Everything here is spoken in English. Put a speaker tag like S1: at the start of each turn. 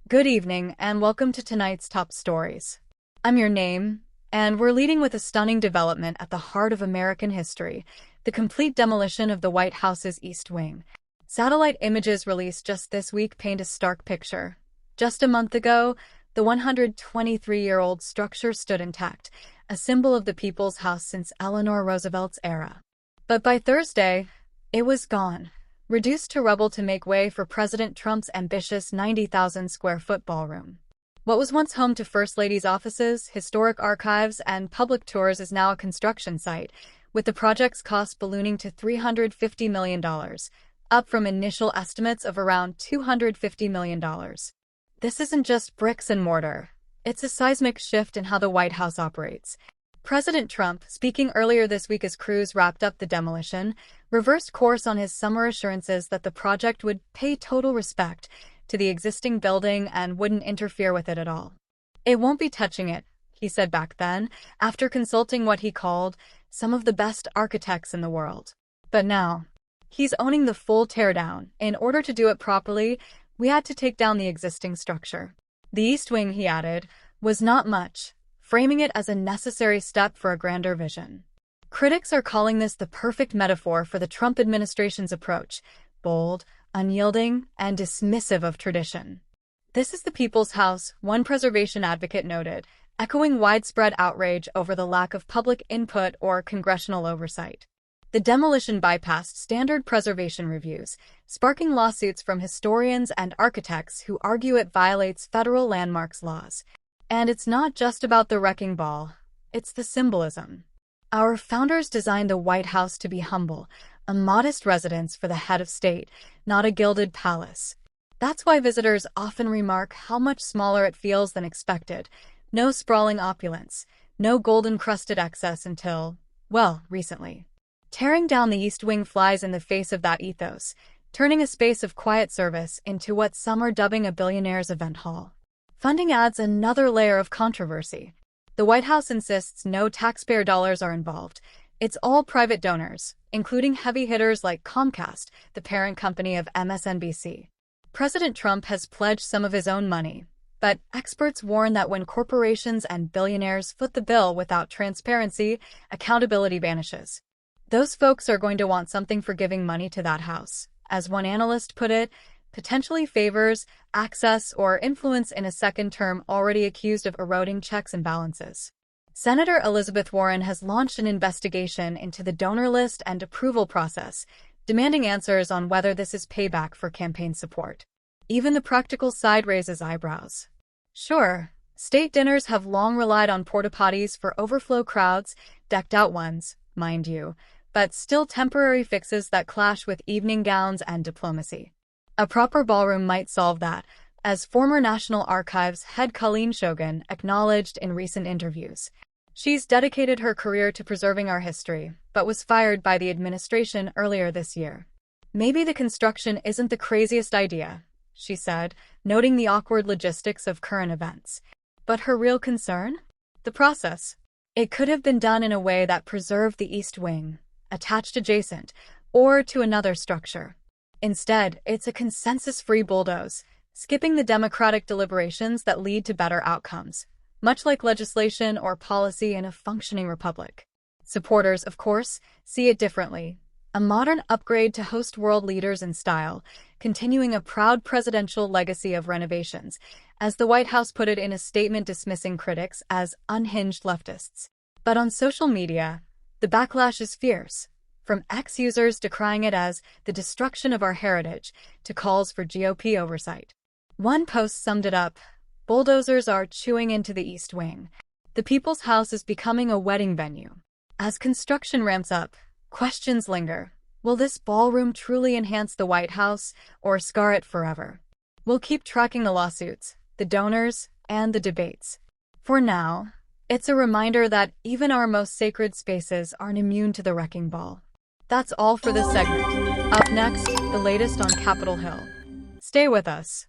S1: Good evening, and welcome to tonight's top stories. I'm your name, and we're leading with a stunning development at the heart of American history, the complete demolition of the White House's East Wing. Satellite images released just this week paint a stark picture. Just a month ago, the 123-year-old structure stood intact, a symbol of the People's House since Eleanor Roosevelt's era. But by Thursday, it was gone, reduced to rubble to make way for President Trump's ambitious 90,000-square-foot ballroom. What was once home to First Lady's offices, historic archives, and public tours is now a construction site, with the project's cost ballooning to $350 million, up from initial estimates of around $250 million. This isn't just bricks and mortar. It's a seismic shift in how the White House operates. President Trump, speaking earlier this week as crews wrapped up the demolition, reversed course on his summer assurances that the project would pay total respect to the existing building and wouldn't interfere with it at all. "It won't be touching it," he said back then, after consulting what he called some of the best architects in the world. But now, he's owning the full teardown. In order to do it properly, we had to take down the existing structure. The East Wing, he added, was not much, framing it as a necessary step for a grander vision. Critics are calling this the perfect metaphor for the Trump administration's approach: bold, unyielding, and dismissive of tradition. "This is the People's House," one preservation advocate noted, echoing widespread outrage over the lack of public input or congressional oversight. The demolition bypassed standard preservation reviews, sparking lawsuits from historians and architects who argue it violates federal landmarks laws. And it's not just about the wrecking ball, it's the symbolism. Our founders designed the White House to be humble, a modest residence for the head of state, not a gilded palace. That's why visitors often remark how much smaller it feels than expected. No sprawling opulence, no golden-crusted excess until, well, recently. Tearing down the East Wing flies in the face of that ethos, turning a space of quiet service into what some are dubbing a billionaire's event hall. Funding adds another layer of controversy. The White House insists no taxpayer dollars are involved. It's all private donors, including heavy hitters like Comcast, the parent company of MSNBC. President Trump has pledged some of his own money, but experts warn that when corporations and billionaires foot the bill without transparency, accountability vanishes. Those folks are going to want something for giving money to that house. As one analyst put it, potentially favors, access, or influence in a second term already accused of eroding checks and balances. Senator Elizabeth Warren has launched an investigation into the donor list and approval process, demanding answers on whether this is payback for campaign support. Even the practical side raises eyebrows. Sure, state dinners have long relied on porta-potties for overflow crowds, decked-out ones, mind you, but still temporary fixes that clash with evening gowns and diplomacy. A proper ballroom might solve that, as former National Archives head Colleen Shogan acknowledged in recent interviews. She's dedicated her career to preserving our history, but was fired by the administration earlier this year. "Maybe the construction isn't the craziest idea," she said, noting the awkward logistics of current events. But her real concern? The process. It could have been done in a way that preserved the East Wing, attached adjacent, or to another structure. Instead, it's a consensus-free bulldoze, skipping the democratic deliberations that lead to better outcomes, much like legislation or policy in a functioning republic. Supporters, of course, see it differently. A modern upgrade to host world leaders in style, continuing a proud presidential legacy of renovations, as the White House put it in a statement dismissing critics as unhinged leftists. But on social media, the backlash is fierce. From ex-users decrying it as the destruction of our heritage to calls for GOP oversight. One post summed it up: bulldozers are chewing into the East Wing. The People's House is becoming a wedding venue. As construction ramps up, questions linger. Will this ballroom truly enhance the White House or scar it forever? We'll keep tracking the lawsuits, the donors, and the debates. For now, it's a reminder that even our most sacred spaces aren't immune to the wrecking ball. That's all for this segment. Up next, the latest on Capitol Hill. Stay with us.